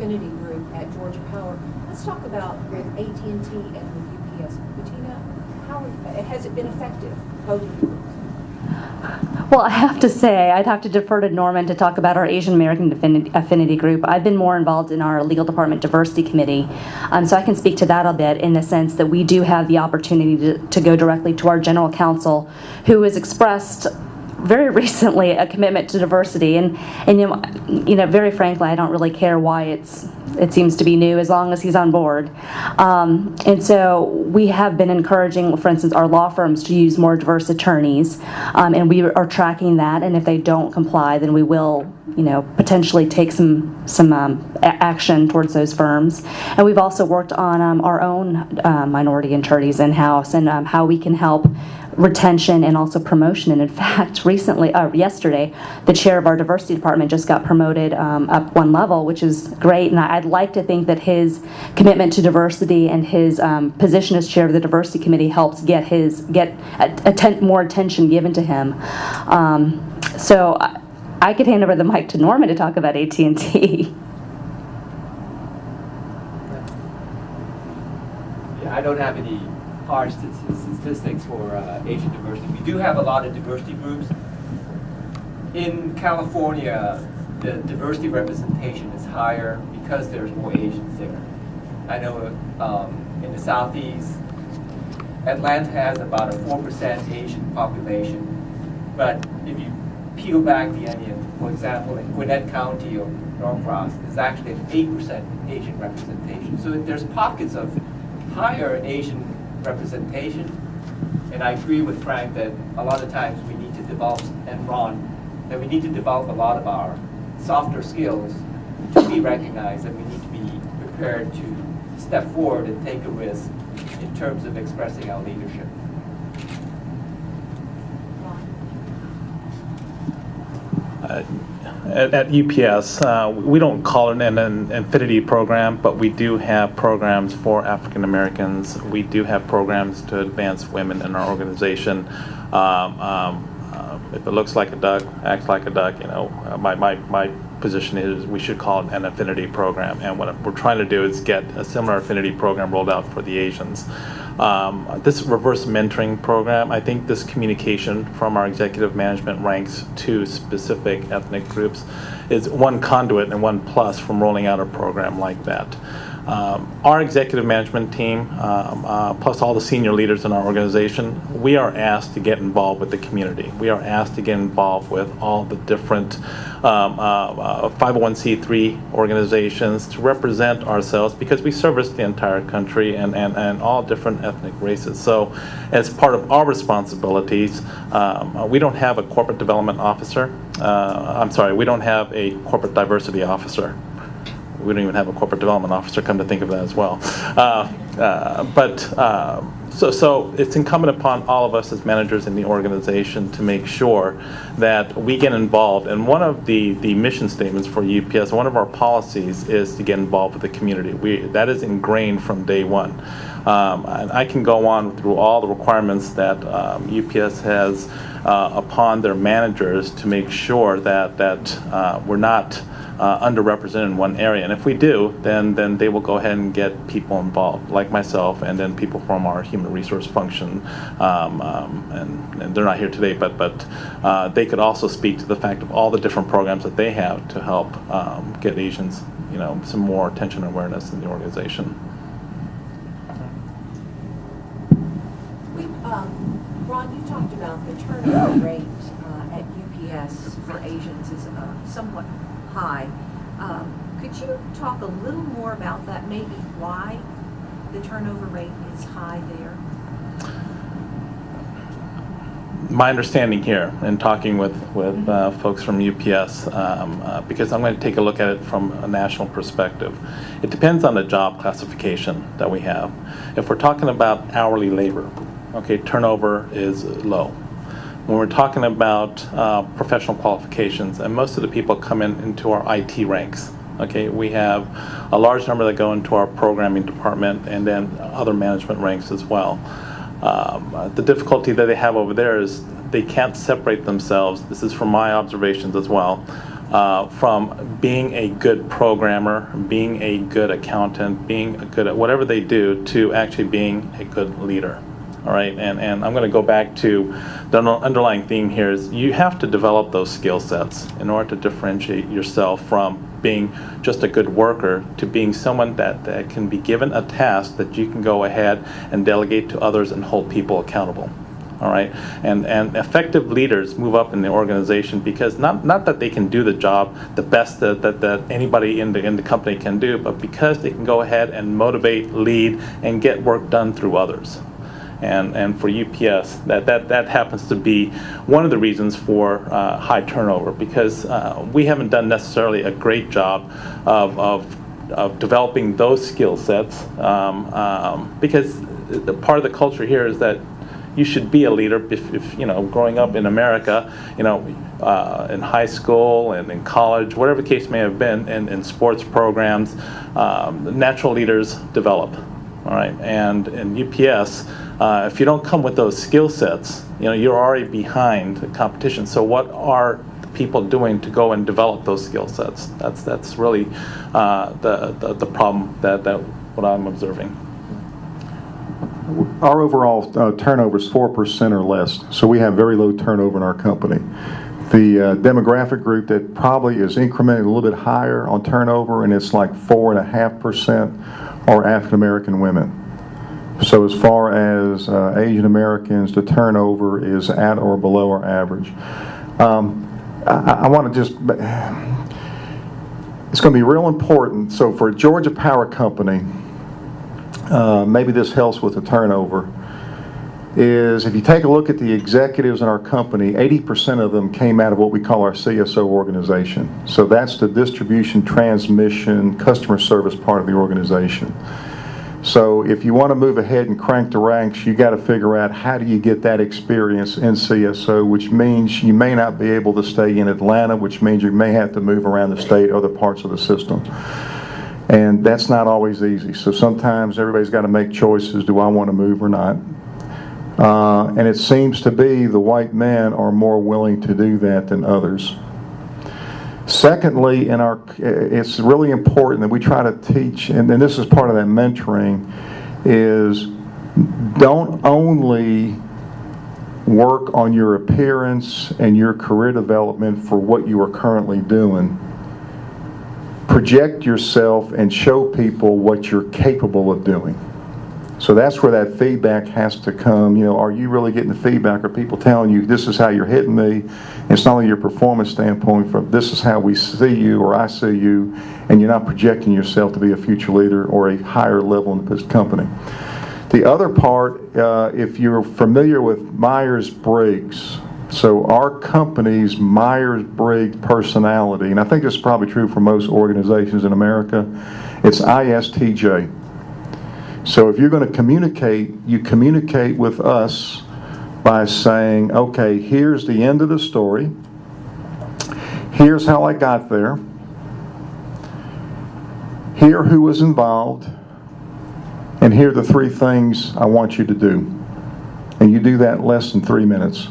affinity group at Georgia Power. Let's talk about with AT&T and with UPS. Bettina, has it been effective, both of you? Well, I have to say, I'd have to defer to Norman to talk about our Asian American Affinity Group. I've been more involved in our Legal Department Diversity Committee, so I can speak to that a bit in the sense that we do have the opportunity to go directly to our General Counsel, who has expressed very recently a commitment to diversity, and very frankly, I don't really care why it seems to be new as long as he's on board. And so we have been encouraging, for instance, our law firms to use more diverse attorneys, and we are tracking that. And if they don't comply, then we will, potentially take some action towards those firms. And we've also worked on our own minority attorneys in-house and how we can help retention and also promotion. And in fact, yesterday, the chair of our diversity department just got promoted up one level, which is great. And I'd like to think that his commitment to diversity and his position as chair of the diversity committee helps get more attention given to him. So I could hand over the mic to Norman to talk about AT&T. Yeah, I don't have any hard statistics for Asian diversity. We do have a lot of diversity groups. In California, the diversity representation is higher because there's more Asians there. I know in the Southeast, Atlanta has about a 4% Asian population, but if you peel back the onion, for example, in Gwinnett County or Norcross, there's actually an 8% Asian representation. So there's pockets of higher Asian representation, and I agree with Frank that a lot of times we need to develop, and Ron, that we need to develop a lot of our softer skills to be recognized, and we need to be prepared to step forward and take a risk in terms of expressing our leadership. At UPS, we don't call it an affinity program, but we do have programs for African Americans. We do have programs to advance women in our organization. If it looks like a duck, acts like a duck, my position is we should call it an affinity program. And what we're trying to do is get a similar affinity program rolled out for the Asians. This reverse mentoring program, I think this communication from our executive management ranks to specific ethnic groups is one conduit and one plus from rolling out a program like that. Our executive management team, plus all the senior leaders in our organization, we are asked to get involved with the community. We are asked to get involved with all the different 501c3 organizations to represent ourselves, because we service the entire country and all different ethnic races. So as part of our responsibilities, we don't have a corporate development officer. We don't have a corporate diversity officer. We don't even have a corporate development officer, come to think of that as well. So it's incumbent upon all of us as managers in the organization to make sure that we get involved. And one of the mission statements for UPS, one of our policies is to get involved with the community. That is ingrained from day one. And I can go on through all the requirements that UPS has upon their managers to make sure that we're not underrepresented in one area. And if we do, then they will go ahead and get people involved, like myself, and then people from our human resource function. And they're not here today, but they could also speak to the fact of all the different programs that they have to help get Asians, some more attention and awareness in the organization. Ron, you talked about the turnover rate at UPS for Asians is somewhat high. Could you talk a little more about that, maybe why the turnover rate is high there? My understanding here, in talking with folks from UPS, because I'm going to take a look at it from a national perspective, it depends on the job classification that we have. If we're talking about hourly labor, okay, turnover is low. When we're talking about professional qualifications, and most of the people come into our IT ranks, okay, we have a large number that go into our programming department and then other management ranks as well. The difficulty that they have over there is they can't separate themselves. This is from my observations as well. from being a good programmer, being a good accountant, being good at whatever they do, to actually being a good leader. All right, and I'm going to go back to the underlying theme here is you have to develop those skill sets in order to differentiate yourself from being just a good worker to being someone that can be given a task that you can go ahead and delegate to others and hold people accountable. All right, and effective leaders move up in the organization because not that they can do the job the best that anybody in the company can do, but because they can go ahead and motivate, lead, and get work done through others. And for UPS, that happens to be one of the reasons for high turnover, because we haven't done necessarily a great job of developing those skill sets, because the part of the culture here is that you should be a leader. If you know, growing up in America, you know, in high school and in college, whatever the case may have been, and in sports programs, natural leaders develop. All right, and in UPS, if you don't come with those skill sets, you know, you're already behind the competition. So what are the people doing to go and develop those skill sets? That's really the problem that what I'm observing. Our overall turnover is 4% or less, so we have very low turnover in our company. The demographic group that probably is incrementally a little bit higher on turnover, and it's like 4.5%, are African American women. So as far as Asian Americans, the turnover is at or below our average. I want to just, it's going to be real important. So for Georgia Power Company, maybe this helps with the turnover, is if you take a look at the executives in our company, 80% of them came out of what we call our CSO organization. So that's the distribution, transmission, customer service part of the organization. So if you want to move ahead and crank the ranks, you got to figure out how do you get that experience in CSO, which means you may not be able to stay in Atlanta, which means you may have to move around the state, other parts of the system. And that's not always easy. So sometimes everybody's got to make choices. Do I want to move or not? And it seems to be the white men are more willing to do that than others. Secondly, it's really important that we try to teach, and this is part of that mentoring, is don't only work on your appearance and your career development for what you are currently doing. Project yourself and show people what you're capable of doing. So that's where that feedback has to come. You know, are you really getting the feedback? Are people telling you this is how you're hitting me? It's not only your performance standpoint, from this is how we see you or I see you, and you're not projecting yourself to be a future leader or a higher level in this company. The other part, if you're familiar with Myers-Briggs, so our company's Myers-Briggs personality, and I think this is probably true for most organizations in America, it's ISTJ. So if you're going to communicate, you communicate with us by saying, okay, here's the end of the story. Here's how I got there. Here who was involved. And here are the 3 things I want you to do. And you do that in less than 3 minutes.